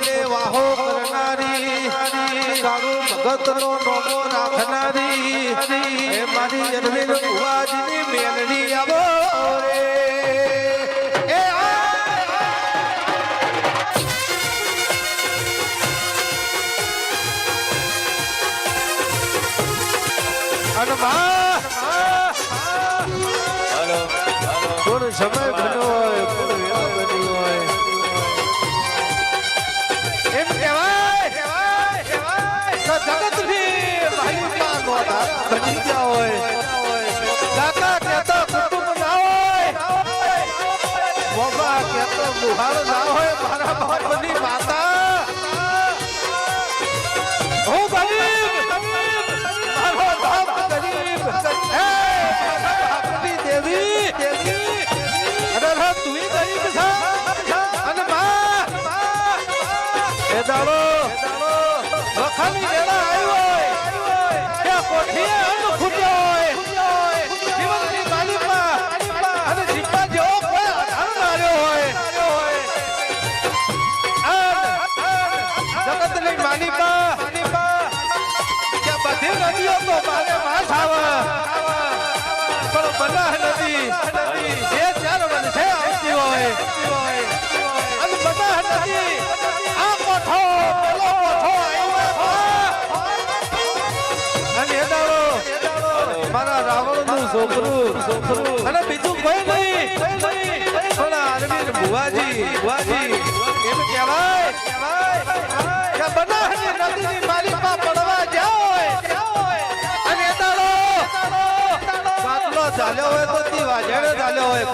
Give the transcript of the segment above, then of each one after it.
ફૂલે વાહો કરનારી તારું ભગતનો નોમો રાખનારી હે મારી અરવિંદ ભુવાજીની મેલડી આવો રે એ થોડો સમય બન્યો હોય એમ કહેવાય જગતની માલિકા નો બની ગયા હોય કાકા કહેતો કુટુંબ ના હોય મોબા કહેતો બુહાર ના હોય મારા બાપની માતા હું ગરીબ મારો બાપ ગરીબ હે આપણી દેવી અરે તું ગરીબ છે અને માં એ દાડો વખાની વેળા આવ્યો હોય ત્યાં કોઠીએ અન્ન ફૂટ્યો હોય જીવનની માલિકમાં અને જીવવા જેવો કોઈ આધાર માર્યો હોય જગતની માલિકા કે બધી નદીઓ તો મારે માસ આવે પણ બનાહ નદી જે ચાર વર્ષે આવતી હોય અને બનાહ નદી આ કોઠો પેલો કોઠો અને એ દાડો મારા રાવણનું છોકરું અને બીજું કોઈ નહીં પણ અરવિંદ ભુવાજી એમ કહેવાય કે બનાહની નદીની માલિકા પડવા જાય અને એ દાડો ચાલ્યો હોય તો તી વાજણે ચાલ્યો હોય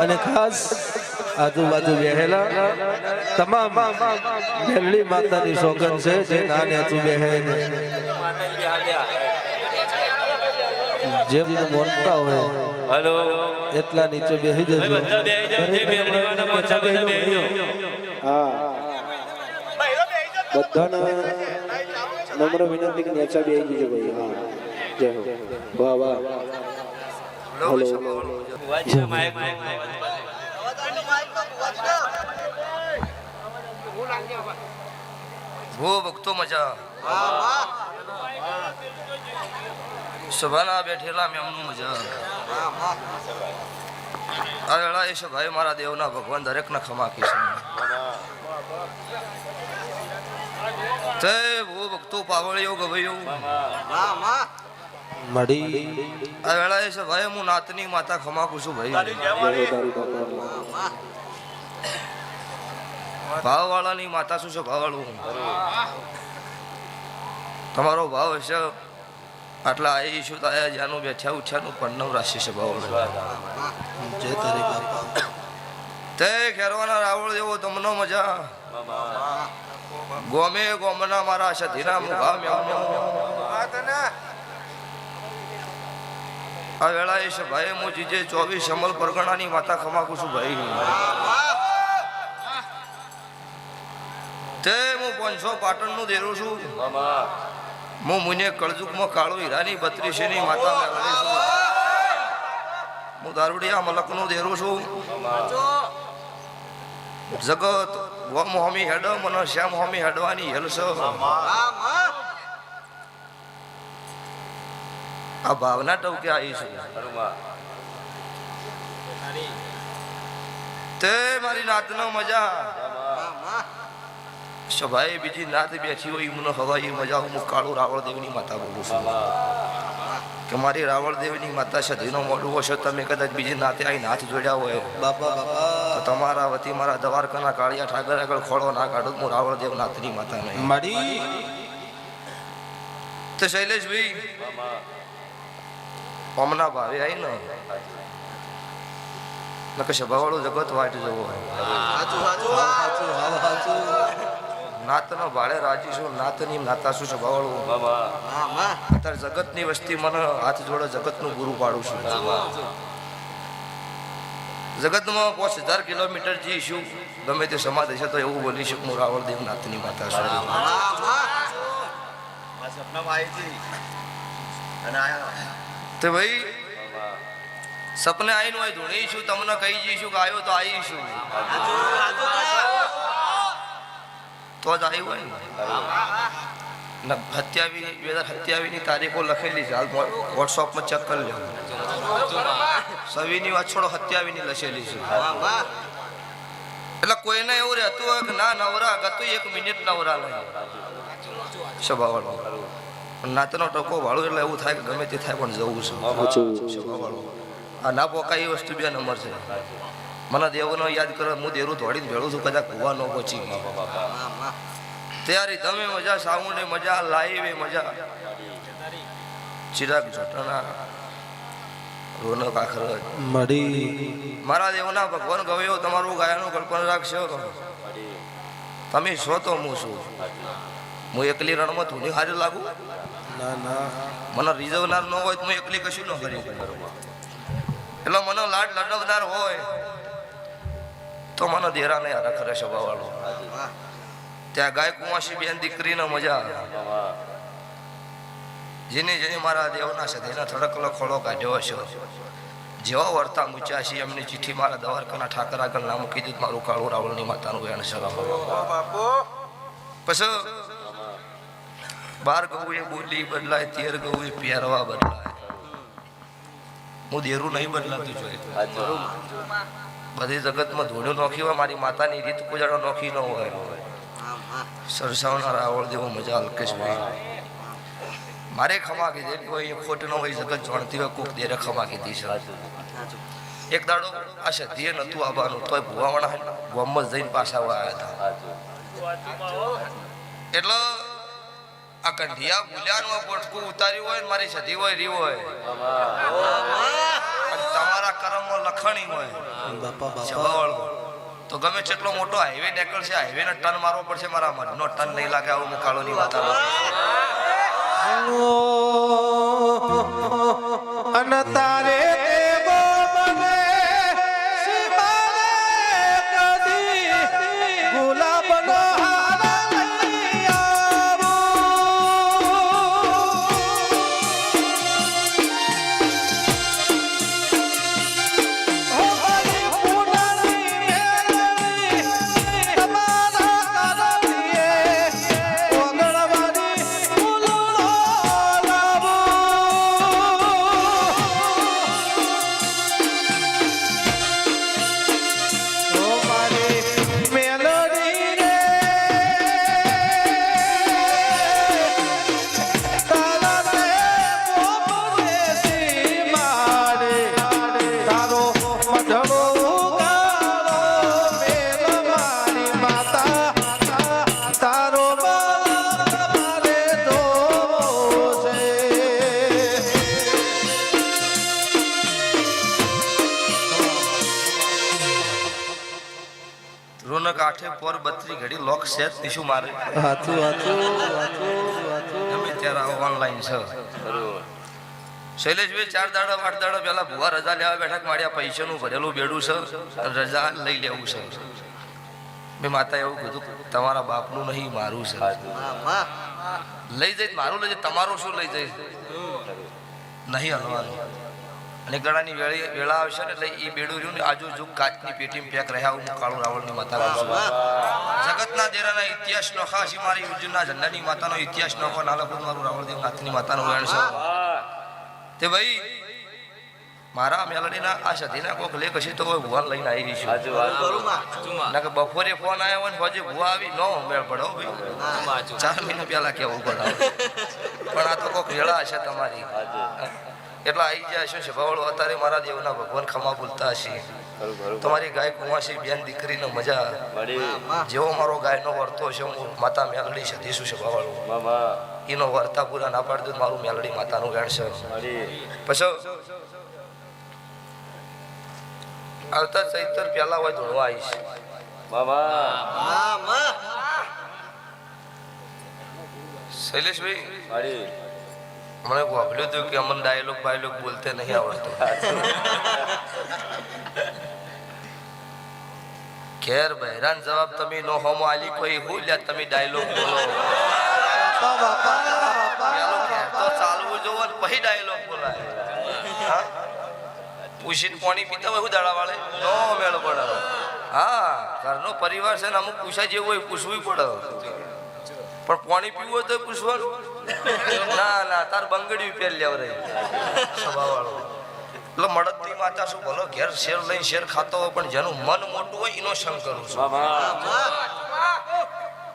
અને ખાસ આજુબાજુ બેહેલા તમામ મેલડી માતાની સોગન છે જે નાને તું બેહે જેમ મોનતા હોય હેલો એટલા નીચે બેહી જજો હા બધાને નમ્ર વિનંતી કે નેચા બેહી જજો ભાઈ હા જય હો વાહ વાહ હેલો ભો ભક્તો મજા સભાના બેઠેલા મેમનું મજા આ વેળા એ સભાએ મારા દેવના ભગવાન દરેકના ખમા કીશે તે ભો ભક્તો પાવળિયો ગવૈયો મડી આ વેળા એ સભાએ હું નાતની માતા ખમા કું છું ભાઈ ભાવવાળાની માતા શું છે ભાવવાળું તમારો ભાવ હશે આટલા આવીશું તો આયા જ્યાંનું બેઠ્યા ઉઠ્યાનું પન્નવ રાશિ છે ભાવ જય તારી તે ખેરવાના રાવળ જેવો તમને મજા ગોમે ગોમના મારા સધીના મુખા આ વેળા એ છે ભાઈ હું જીજે 24 અમલ પરગણાની માતા ખમાકું છું ભાઈ તે હું 500 પાટણનું દેરું છું હું મુને કળજુકમાં કાળો હીરાની 32 ની માતા મેળવી છું હું દારૂડિયા મલકનું દેરું છું જગત ગોમ હોમી હેડ મને શ્યામ હોમી હેડવાની હેલસ આ ભાવના ટવકે આવી છે તે મારી નાતનો મજા સભાએ બીજી નાત બેઠી હોય મને હવાઈ મજા હું કાળું રાવળ દેવની માતા બોલું છું કે મારી રાવળ દેવની માતા સધીનો મોઢું હશે તમે કદાચ બીજી નાતે આવીને હાથ જોડ્યા હોય બાપા તો તમારા વતી મારા દ્વારકાના કાળિયા ઠાકર આગળ ખોળો ના કાઢું હું રાવળ દેવ નાથની માતા નહીં મડી તો શૈલેષભાઈ હમણાં ભાવે આવી ને કે સભાવાળું જગત વાટ જવો નાતનો ભાડે રાજી છું નાતની નાતા શું સભાવાળું અત્યારે જગતની વસ્તી મને હાથ જોડે જગતનું ગુરુ પાડું છું જગતમાં 5000 કિલોમીટર જઈશું ગમે તે સમાજ હશે તો એવું બોલી શકું હું રાવળ દેવ નાથની માતા છું તે ભાઈ સપને આવીને હોય ધૂણીશું તમને કહી જઈશું કે આવ્યો તો આવીશું તો જ આવ્યું હોય ને 2027ની તારીખો લખેલી છે હાલ વોટ્સઅપમાં ચેક કરી લો. 26ની વાત છોડો, 27ની લખેલી છે. એટલે કોઈને એવું રહેતું હોય કે ના નવરા ગતું 1 મિનિટ નવરા નહીં સભાવાળો નાતનો ટકો વાળું એટલે એવું થાય કે ગમે તે થાય પણ જવું છે સભાવાળો. આ ના પોકાય એ વસ્તુ 2 નંબર છે. મને દેવનો યાદ કરો, હું દેરું દોડીને ભેળું છું, કદાચ કુવા ન પહોંચી ગઈ તૈયારી તમે મજા, સાઉન્ડ મજા, લાઈવ મજા, ચિરાગ જોટાણા, રોનક આખર મળી મારા દેવના ભગવાન ગવ્યો તમારું ગાયાનું કલ્પના રાખશો. તમે છો તો હું છું. હું એકલી રણમાં ધૂની હારી લાગુ? ના ના મને રીઝવનાર ન હોય તો હું એકલી કશું ન કરી. એટલે મને લાડ લડવનાર હોય તો મને દેરા નહીં હારા ખરે સભાવાળો. ત્યાં ગાય કુંવાસી બેન દીકરીને મજા, જેને મારા દેવના સદેના થડકલો ખોળો કાઢ્યો હશે, જેવા વર્તા મૂચ્યા છે એમની ચિઠ્ઠી મારા દ્વારકાના ઠાકર આગળ ના મૂકી દીધું. મારું કાળું રાવળની માતાનું વેણ છે. પછી 12 ગૌએ બોલી બદલાય, 13 ગૌએ પહેરવા બદલાય. હું દેરું નહીં બદલાતું જોઈએ. બધી જગતમાં ધૂળ્યું નોખી હોય, મારી માતાની રીત પૂજાનો નોખી ન હોય. સરસાવના રાવળ દેવો મજા અલ્કેશભાઈ મારે ખમા કીધી કોઈ ખોટ ન હોય, જગત જાણતી હોય કોક દેરે ખમા કીધી છે. એક દાડો આ સધીએ નતું આવવાનું, તોય ભુવાવાળા ગોમમાં જઈને પાછા આવ્યા હતા. એટલે આ કંઢિયા ભૂલ્યાનું પોટકું ઉતાર્યું હોય ને મારી સધી હોય રી હોય, તમારા કર્મમાં લખણી હોય સભાવાળો, તો ગમે જેટલો મોટો હાઈવે નીકળશે, હાઈવે ને ટર્ન મારવો પડશે. મારા મનનો ટર્ન નહીં લાગે આવું હું કાળોની વાત અને તારે દેવો મને સીમારે કદી ગુલાબનો હાર લઈ આવો. ઓ મારી પૂનાની મેળવી તમારા કરલીએ ઓગણવારી ફૂલો લાવો. રોનક આઠે પોર 32 ઘડી લોક સેટ પીશું મારે હાચું હાચું હાચું ગમે ત્યારે ઓનલાઈન છે. શૈલેષભાઈ 4 દાડા 8 દાડા પહેલા ભુવા રજા લેવા બેઠા કે મારી આ પૈસાનું ભરેલું બેડું છે, રજા લઈ લેવું છે. મેં માતા એવું કીધું તમારા બાપનું નહીં મારું છે. લઈ જઈ મારું લઈ જાય, તમારું શું લઈ જઈશ નહીં હલવાનું. અને ગળાની વેળા આવશે ને એટલે એ બેડું રહ્યું ને આજુ જુગ કાચની પેટીમાં પેક રહ્યા હું કાળું રાવળની માતા જગતના દેરાના ઇતિહાસ નોખા છે. મારી ઉજ્જૈનના ઝંડાની માતાનો ઇતિહાસ નોખો નાલપુર મારું રાવળદેવ નાથની માતાનો વેણ છે. તે ભાઈ મારા મેલડીના આ સધીના કોક લે કશી તો ભુવાન લઈને આવી છું. ના કે બપોરે ફોન આવ્યો હોય ને હજે ભુવા આવી ન મેળ પડો ભાઈ, 4 મહિના પહેલા કેવું પડે. પણ આ તો કોક વેળા હશે તમારી એટલે આવી જાય શું છે ભવળો. અત્યારે મારા દેવના ભગવાન ખમા બોલતા હશે. તમારી ગાય કુંવાસી બેન દીકરીનો મજા, જેવો મારો ગાયનો વર્તો છે હું માતા મેલડી સધી શું છે ભવળો. એનો વર્તા પૂરા ના પાડી દઉં મારું મેલડી માતાનું વેણ છે. પછી આવતા ચૈતર પહેલા હોય ધોળવા આવીશ. શૈલેષભાઈ મને વાપર્યું હતું કે અમને ડાયલોગ બાયલોગ બોલતે નહીં આવડતો. ખેર બહેરાન જવાબ તમે નો હોમો આલી કોઈ હું લ્યા તમે ડાયલોગ બોલો. પેલો ખેર તો ચાલવું જોવો ને પછી ડાયલોગ બોલાય. પૂછીને પાણી પીતા હોય હું દાડા વાળે નો મેળ પડે. હા ઘરનો પરિવાર છે ને અમુક પૂછા જેવું હોય પૂછવું પડે. પણ પાણી પીવું હોય તો પૂછવાનું ના ના તાર બંગડી પહેર લેવ રહી સભાવાળો એટલે મળદની માતા શું બોલો ઘેર શેર લઈને શેર ખાતો હોય પણ જેનું મન મોટું હોય એનો સંગ કરું છું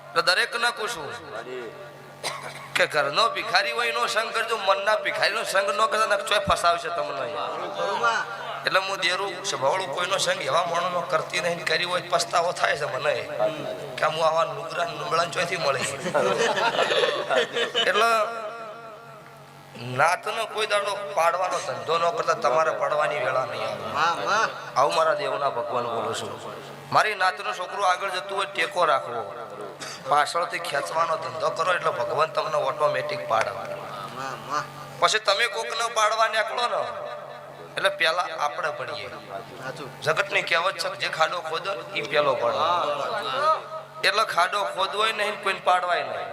એટલે દરેક ને પૂછવું કે ઘરનો ભિખારી હોય એનો સંગ કરજો મનના ભિખારીનો સંગ ન કરતા ચોય ફસાવશે તમને એટલે હું દેરું સભાવાળું કોઈનો સંગ એવા માણસનો કરતી નહીં કરી હોય પસ્તાવો થાય છે મને કે હું આવા નુગરા નુગળા ચોયથી મળી એટલે નાતનો કોઈ દાડો પાડવાનો ધંધો ન કરતા તમારે પડવાની વેળા નહીં આવે આવું મારા દેવના ભગવાન બોલું છું મારી નાતનો છોકરો આગળ જતું હોય ટેકો રાખવો પાછળથી ખેંચવાનો ધંધો કરો એટલે ભગવાન તમને ઓટોમેટિક પાડવાનો પછી તમે કોકને પાડવા નીકળો ને એટલે પેલા આપણે પડીએ જગતની કહેવત છે જે ખાડો ખોદો એ પેલો પડે એટલે ખાડો ખોદવાય નહીં કોઈને પાડવાય નહીં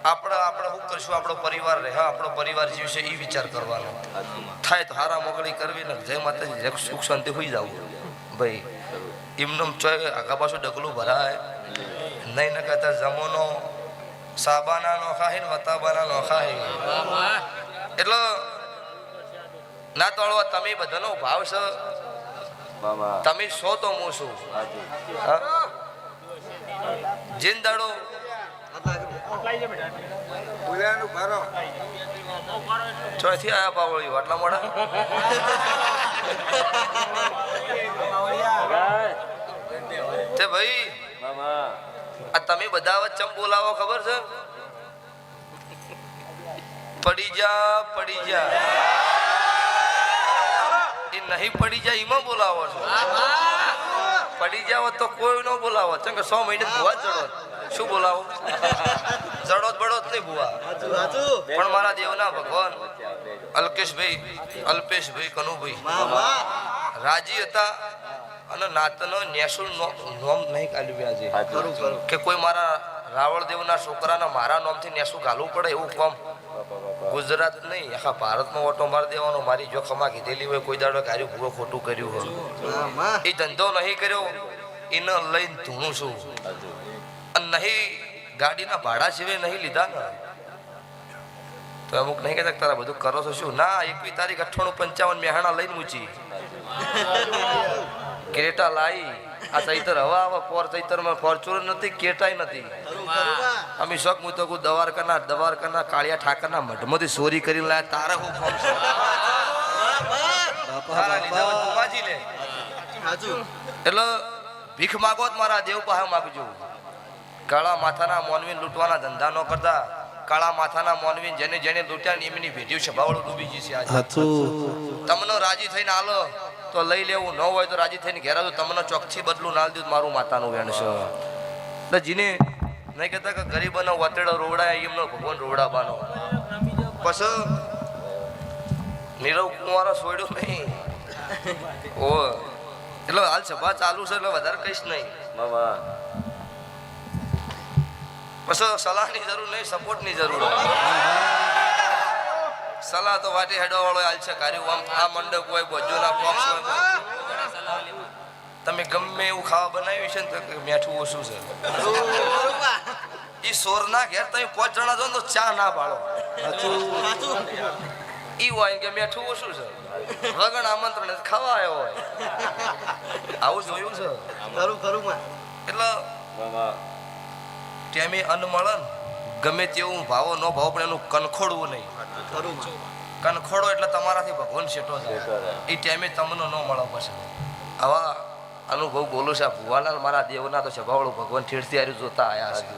આપણે શું કરશું આપણો પરિવાર રહે આપણો પરિવાર જીવશે એ વિચાર કરવાનો થાય તો હારા મોકળી કરવી ને જય માતાજી સુખ શાંતિ હોઈ જવું ભાઈ એમનો ચોય આગા પાછું ડગલું ભરાય નહીં ન કહેતા જમોનો સાબાના નો ખાય ને વતાબાના નો ખાય એટલે ના તોડવા તમે બધાનો ભાવ છે તમે છો તો હું છું જીન દાડો ચોથી આયા પાવળ્યું આટલા મોડા તે ભાઈ આ તમે બધા વચ્ચે બોલાવો ખબર છે પડી જા એ નહીં પડી જાય એમાં બોલાવો છો પડી જાવ તો કોઈ ન બોલાવો કેમ કે 100 મહિને ભૂવા જડો શું બોલાવો જડો બળો જ નહીં ભૂવા પણ મારા દેવના ભગવાન અલ્પેશભાઈ કનુભાઈ રાજી હતા અને નાતનો નેસુલ નોમ નહીં કાઢ્યું આજે કે કોઈ મારા રાવળ દેવના છોકરાના મારા નોમથી નેસું ગાલવું પડે એવું કામ ગુજરાત નહીં આખા ભારતમાં ઓટો મારી દેવાનો મારી જો ખમા કીધેલી હોય કોઈ દાડો કાર્યું ભૂવો ખોટું કર્યું હોય એ ધંધો નહીં કર્યો એને લઈને ધૂણું છું અને નહીં ગાડીના ભાડા સિવાય નહીં લીધા ને તો અમુક નહીં કહેતા તારા બધું કરો છો શું ના 21 તારીખ 9855 મેહાણા લઈને મૂચી ક્રેટા લાઈ આ ચૈતર હવા આવા પોર ચૈતરમાં ફોર્ચ્યુનર નથી કેટાઈ નથી અમે શોખ હું તો દવારકાના કાળિયા ઠાકરના મઢમાંથી ચોરી કરીને લાયા તારે હું ફોર્મ એટલે ભીખ માગો મારા દેવ પાસે માગજો કાળા માથાના મોનવીન લૂંટવાના ધંધા ન કરતા કાળા માથાના મોનવીન જેને લૂંટ્યા ને એમની ભેટ્યું છે બાવળું ડૂબી જશે આજે તમને રાજી થઈને આલો તો લઈ લેવું ન હોય તો રાજી થઈને ઘેરા તો તમને ચોકથી બદલું ના દીધું મારું માતાનું વેણ છે એટલે જીને નહીં કહેતા કે ગરીબનો વતેડો રોવડાય એમનો ભગવાન રોવડાબાનો પછી નીરવ કુંવારો છોડ્યું નહીં ઓ એટલે હાલ સભા ચાલુ છે એટલે વધારે કહીશ નહીં પછી સલાહની જરૂર નહીં સપોર્ટની જરૂર સલાહ તો વાટી હેડવા વાળો હાલ છે કાર્યું આમ આ મંડપ હોય બોજોના બોક્સ હોય તમે ગમે એવું ખાવા બનાવ્યું છે ને તો મીઠું ઓછું છે ઈ સોરના ઘેર તમે 5 જણા જો તો ચા ના પાડો ઈ હોય કે મીઠું ઓછું છે વગણ આમંત્રણ ખાવા આવ્યો હોય આવું જોયું છે ખરું એટલે ટેમે અન્ન મળે ને ગમે તેવું ભાવો ન ભાવો પણ એનું કનખોડવું નહીં કનખોડો એટલે તમારાથી ભગવાન શેઠો છે એ ટાઈમે તમને ન મળે પછી આવા અનુભવ બોલું છે ભુવાલાલ મારા દેવના તો સ્વભાવળું ભગવાન ઠેરથી હારી જોતા આયા છે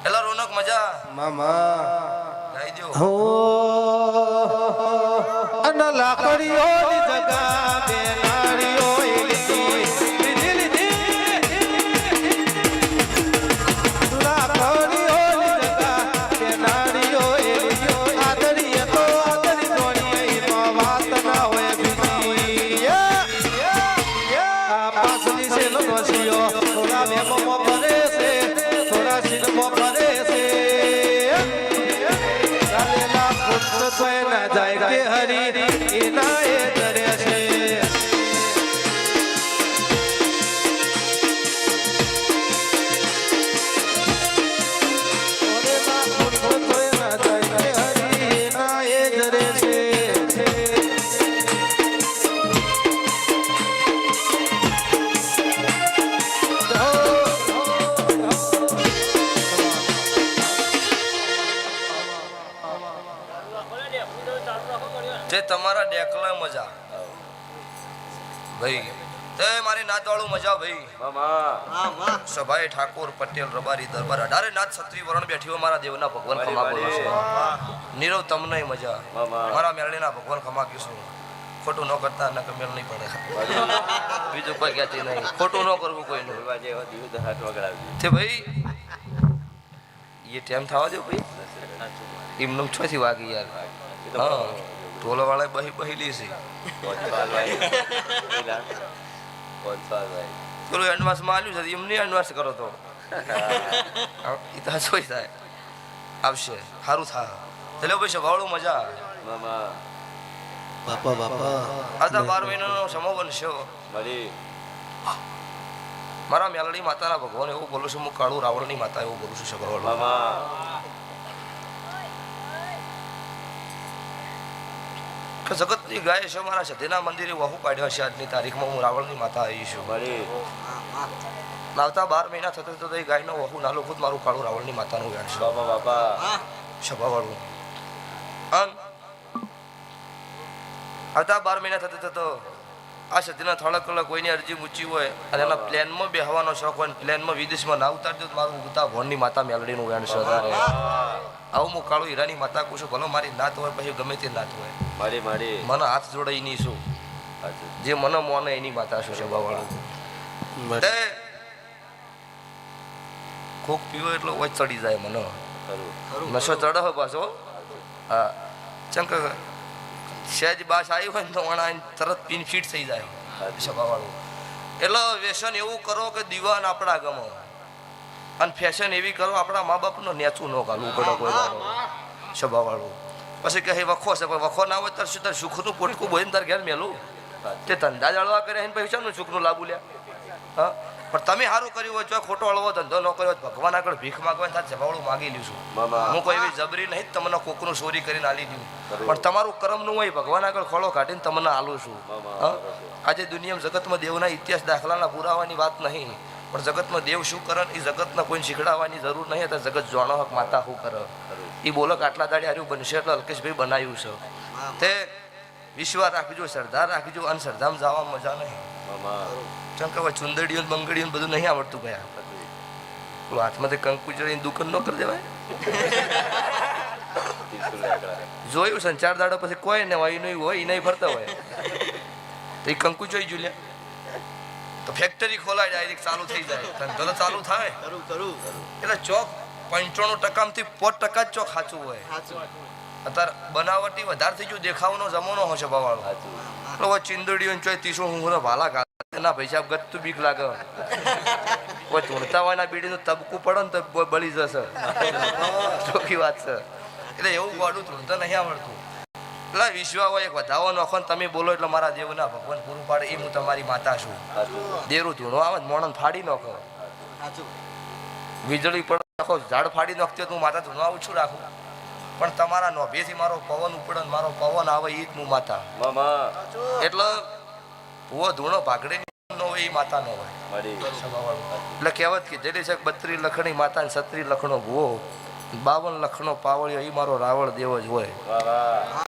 એટલે રોનક મજા મામા ગાઈ દો હો અન લાકડીઓની જગા બે નારીઓ જાય કે હરી એના એ દરે છે ઓરે તે તમારા ડેકલા મજા ભાઈ તે મારી નાત વાળું મજા ભાઈ સભાએ ઠાકોર પટેલ રબારી દરબાર 18 નાથ છત્રી વરણ બેઠી હોય મારા દેવના ભગવાન ખમા બોલો છે નીરવ તમને મજા મારા મેરડીના ભગવાન ખમા કીશું ખોટું ન કરતા ન કે મેળ નહીં પડે બીજું કોઈ કહેતી નહીં ખોટું ન કરવું કોઈ નહીં તે ભાઈ એ ટાઈમ થવા દો ભાઈ એમનું છથી વાગી યાર હા ટોલો વાળા બહી લી છે પેલું એડવાન્સમાં આલ્યું છે એમની એડવાન્સ કરો તો એ તો જોઈ થાય આવશે સારું થાય એટલે ભાઈ સભાવડું મજા બાપા બાપા આ 12 મહિનાનો સમો બનશો મારા મેલડી માતાના ભગવાન એવું બોલું છું હું કાળું રાવણની માતા એવું બોલું છું સભાવડું જગતની ગાય છે મારા સધીના મંદિરે વહુ કાઢ્યો છે આજની તારીખમાં હું રાવણની માતા આવી છું આવતા 12 મહિના થતા તો એ ગાયનો વહુ નાલો ખુદ મારું કાળું રાવણની માતાનું વ્યાણ છે સભાવાળું આવતા 12 મહિના થતા તો આ સધીના થોડા કલાક કોઈની અરજી મૂચી હોય અને એના પ્લેનમાં બેહવાનો શોખ હોય પ્લેનમાં વિદેશમાં ના ઉતારજો તો મારું ઉતા ભોણની માતા મેલડીનું વ્યાણ છે વધારે આવું હું કાળું હીરાની માતા કહું છું ભલો મારી નાત હોય પછી ગમે તે નાત હોય મને હાથ જોડાઈ નહીં શું જે મને મોને એની માતા શું છે બાવાળું કોક પીવો એટલો વચ ચડી જાય મને નશો ચડે હોય પાછો હા ચંક સહેજ બાસ આવી હોય ને તો વણા તરત પીન ફીટ થઈ જાય સભાવાળું એટલે વ્યસન એવું કરો કે દીવાન આપણા ગમો અને ફેશન એવી કરો આપણા મા બાપનો નેચું ન કાઢવું પડે કોઈ સભાવાળું પછી કહે વખો છે પણ વખો ના હોય તાર સુખનું પોટકું બોઈને તાર ઘેર મેલું તે ધંધા જાળવા કરે એને પૈસાનું સુખનું લાભું લ્યા હા પણ તમે સારું કર્યું હોય જો ખોટો હળવો ધંધો ન કર્યો ભગવાન આગળ ભીખ માગવા તાર જવાળું માગી લ્યું છું હું કોઈ એવી જબરી નહીં તમને કોકનું ચોરી કરીને આલી દઉં પણ તમારું કર્મનું હોય ભગવાન આગળ ખોળો કાઢીને તમને આલું છું હા આજે દુનિયામાં જગતમાં દેવના ઇતિહાસ દાખલાના પુરાવાની વાત નહીં પણ જગતમાં દેવ શું કરે એ જગતના કોઈને શીખડાવવાની જરૂર નહીં તો જગત જાણો હક માતા શું કરે એ બોલો કે આટલા દાડી હાર્યું બનશે એટલે અલ્કેશભાઈ બનાવ્યું છે તે વિશ્વાસ રાખજો શ્રદ્ધા રાખજો અને શ્રદ્ધામાં જવા મજા નહીં ચંક હવે ચુંદડીઓ બંગડીઓ બધું નહીં આવડતું ગયા હાથમાંથી કંકુ ચડીને દુકાન ન કરી દેવાય જોયું છે 4 દાડા પછી કોઈ ને હોય નહીં હોય એ નહીં ફરતા હોય તો એ કંકુ જોઈ જુલ્યા તો ફેક્ટરી ખોલાય ડાયરેક્ટ ચાલુ થઈ જાય ધંધો ચાલુ થાય એટલે ચોક 95% 5% જ ચોક સાચું હોય અત્યારે બનાવટી વધારે થઈ ગયું દેખાવનો જમાનો હશે ભાવાળો એટલે ચિંદડીઓ ચોય 30 હું ભાલા ના પૈસા ગતું બીક લાગે કોઈ ધૂણતા હોય ના બીડીનું તબકું પડે ને તો બળી જશે ચોખ્ખી વાત છે એટલે એવું વાડું ધૂણતા નહીં આવડતું એટલે વિશ્વા હોય એક વધાવો નોખો ને તમે બોલો એટલે મારા દેવના ભગવાન પૂરું પાડે એ હું તમારી માતા છું દેરું ધૂણો આવે મોણન ફાડી નાખો વીજળી પડે નાખો ઝાડ ફાડી નાખતી હું માતા ધૂણો આવું છું રાખું પણ તમારા નોભેથી મારો પવન ઉપડે મારો પવન આવે એ જ હું માતા એટલે ભૂવો ધૂણો ભાગડે નો હોય એ માતા નો હોય એટલે કહેવત કીધેલી છે 32 લખણી માતા 36 લખણો ભૂવો 52 લખણો પાવળિયો એ મારો રાવણ દેવ જ હોય